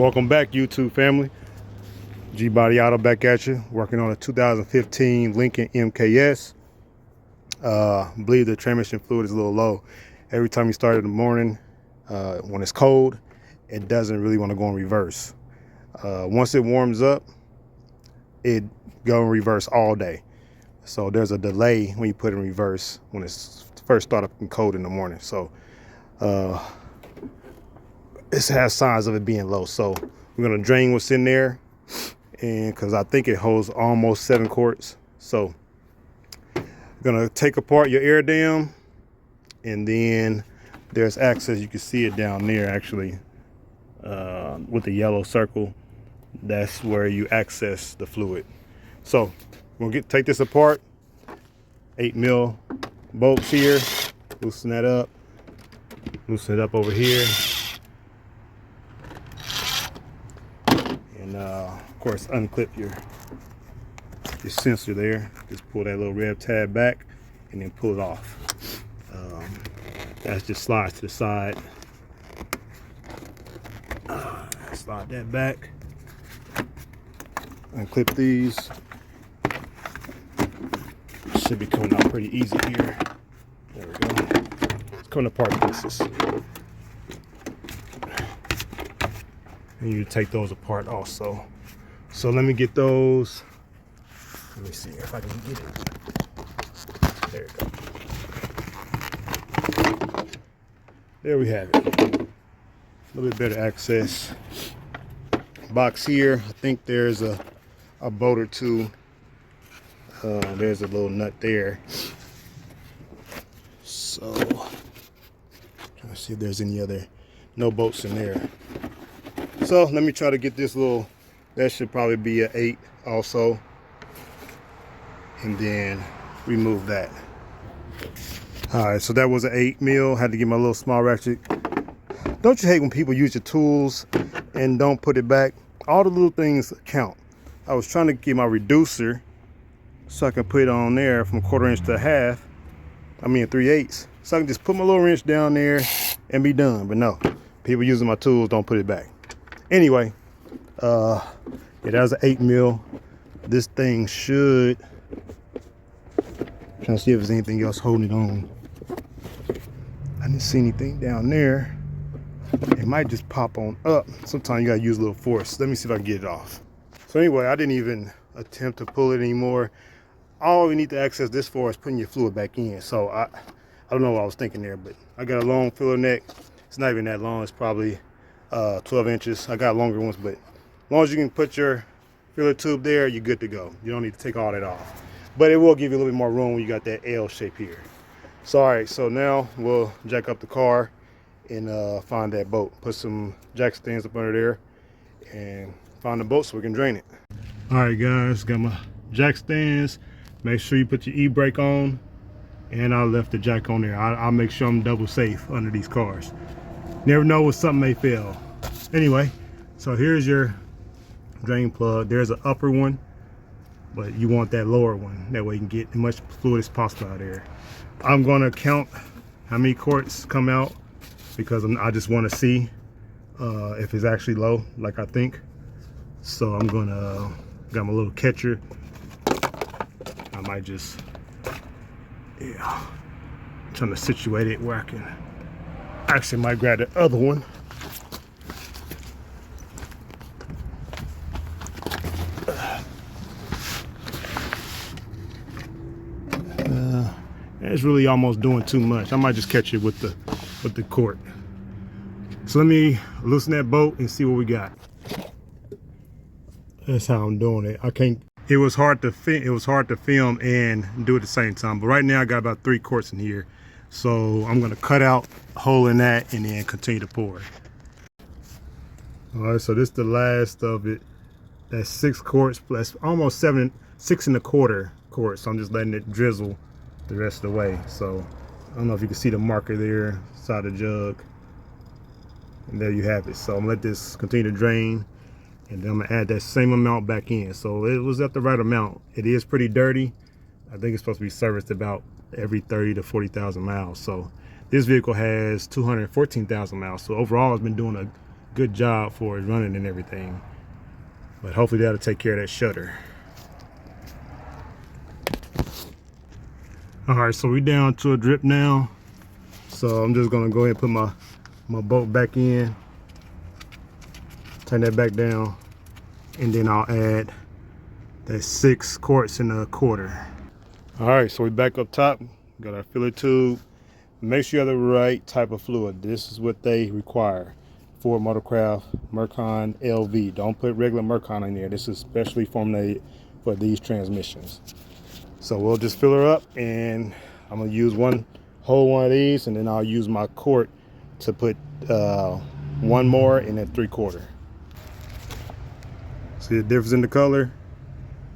Welcome back, YouTube family. G-Body Auto back at you, working on a 2015 Lincoln MKS. I believe the transmission fluid is a little low. Every time you start in the morning, when it's cold, it doesn't really want to go in reverse. Once it warms up, it go in reverse all day. So there's a delay when you put it in reverse when it's first start up and cold in the morning. So it has signs of it being low. So we're gonna drain what's in there, and because I think it holds almost 7 quarts. So gonna take apart your air dam, and then there's access. You can see it down there actually with the yellow circle. That's where you access the fluid. So we'll take this apart. 8mm bolts here. Loosen that up. Loosen it up over here. And of course unclip your sensor there. Just pull that little red tab back and then pull it off. That just slides to the side. Slide that back. Unclip these. Should be coming out pretty easy here. There we go. It's coming apart pieces. And you take those apart also. So let me get those. Let me see if I can get it. There we go. There we have it. A little bit better access. Box here. I think there's a bolt or two. There's a little nut there. So trying to see if there's any other, no bolts in there. So let me try to get this little, that should probably be an 8 also, and then remove that. All right, so that was an 8mm. Had to get my little small ratchet. Don't you hate when people use your tools and don't put it back? All the little things count. I was trying to get my reducer so I can put it on there from 1/4 inch to 1/2. I mean 3/8. So I can just put my little wrench down there and be done. But no, people using my tools don't put it back. Anyway, yeah, that was an 8mm. This thing should, trying to see if there's anything else holding it on. I didn't see anything down there. It might just pop on up. Sometimes you gotta use a little force. Let me see if I can get it off. So anyway, I didn't even attempt to pull it anymore. All we need to access this for is putting your fluid back in. So I don't know what I was thinking there, but I got a long filler neck. It's not even that long. It's probably 12 inches. I got longer ones, but as long as you can put your filler tube there, you're good to go. You don't need to take all that off. But it will give you a little bit more room when you got that L shape here. So all right, so now we'll jack up the car and find that bolt. Put some jack stands up under there and find the bolt so we can drain it. All right guys, got my jack stands. Make sure you put your e-brake on, and I left the jack on there. I'll make sure I'm double safe under these cars. Never know when something may fail. Anyway, so here's your drain plug. There's an upper one, but you want that lower one. That way you can get as much fluid as possible out of there. I'm gonna count how many quarts come out because I just want to see if it's actually low, like I think. So I'm gonna, got my little catcher. I might just, yeah, trying to situate it where I can, actually might grab the other one. It's really almost doing too much. I might just catch it with the cord. So let me loosen that bolt and see what we got. That's how I'm doing it. I can't. It was hard to film and do it at the same time. But right now I got about 3 quarts in here, so I'm gonna cut out a hole in that and then continue to pour it. All right, so this is the last of it. That's 6 quarts plus almost 6 1/4 quarts. So I'm just letting it drizzle the rest of the way. So I don't know if you can see the marker there inside the jug, and there you have it. So I'm gonna let this continue to drain, and then I'm gonna add that same amount back in. So it was at the right amount. It is pretty dirty. I think it's supposed to be serviced about every 30 to 40,000 miles. So this vehicle has 214,000 miles. So overall it's been doing good job for it running and everything. But hopefully that'll take care of that shutter. All right, so we're down to a drip now. So I'm just gonna go ahead and put my bolt back in, turn that back down, and then I'll add that 6 quarts and a quarter. All right, so we back up top, got our filler tube. Make sure you have the right type of fluid. This is what they require. Ford Motorcraft Mercon LV. Don't put regular Mercon in there. This is specially formulated for these transmissions. So we'll just fill her up, and I'm gonna use one of these, and then I'll use my quart to put 1 more and then 3/4. See the difference in the color?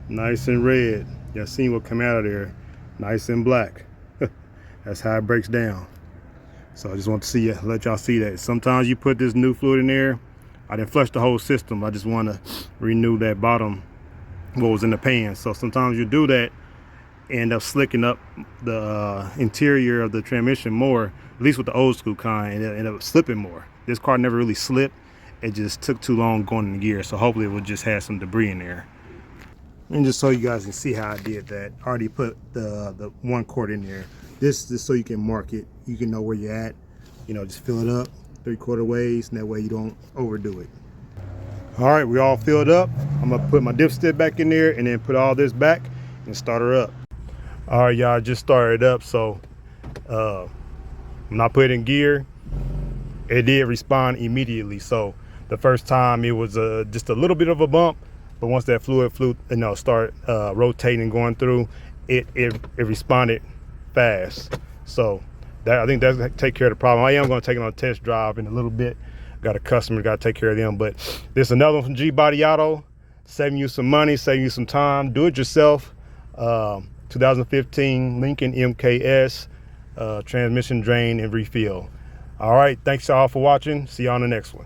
Nice and red. Y'all seen what come out of there? Nice and black. That's how it breaks down. So I just want to see you, let y'all see that. Sometimes you put this new fluid in there. I didn't flush the whole system. I just want to renew that bottom, what was in the pan. So sometimes you do that, end up slicking up the interior of the transmission more, at least with the old school kind, and it ended up slipping more. This car never really slipped. It just took too long going in the gear. So hopefully it will just have some debris in there. And just so you guys can see how I did that, I already put the 1 quart in there. This is so you can mark it. You can know where you're at. You know, just fill it up 3/4 ways, and that way you don't overdo it. All right, we all filled up. I'm gonna put my dipstick back in there and then put all this back and start her up. All right, y'all, just started up. So when I put it in gear, it did respond immediately. So the first time it was just a little bit of a bump, but once that fluid start rotating and going through, it responded fast. So I think that's gonna take care of the problem. I am going to take it on a test drive in a little bit. Got a customer, got to take care of them. But this is another one from G Body Auto, saving you some money, saving you some time. Do it yourself. 2015 Lincoln MKS transmission drain and refill. All right, thanks y'all for watching. See you on the next one.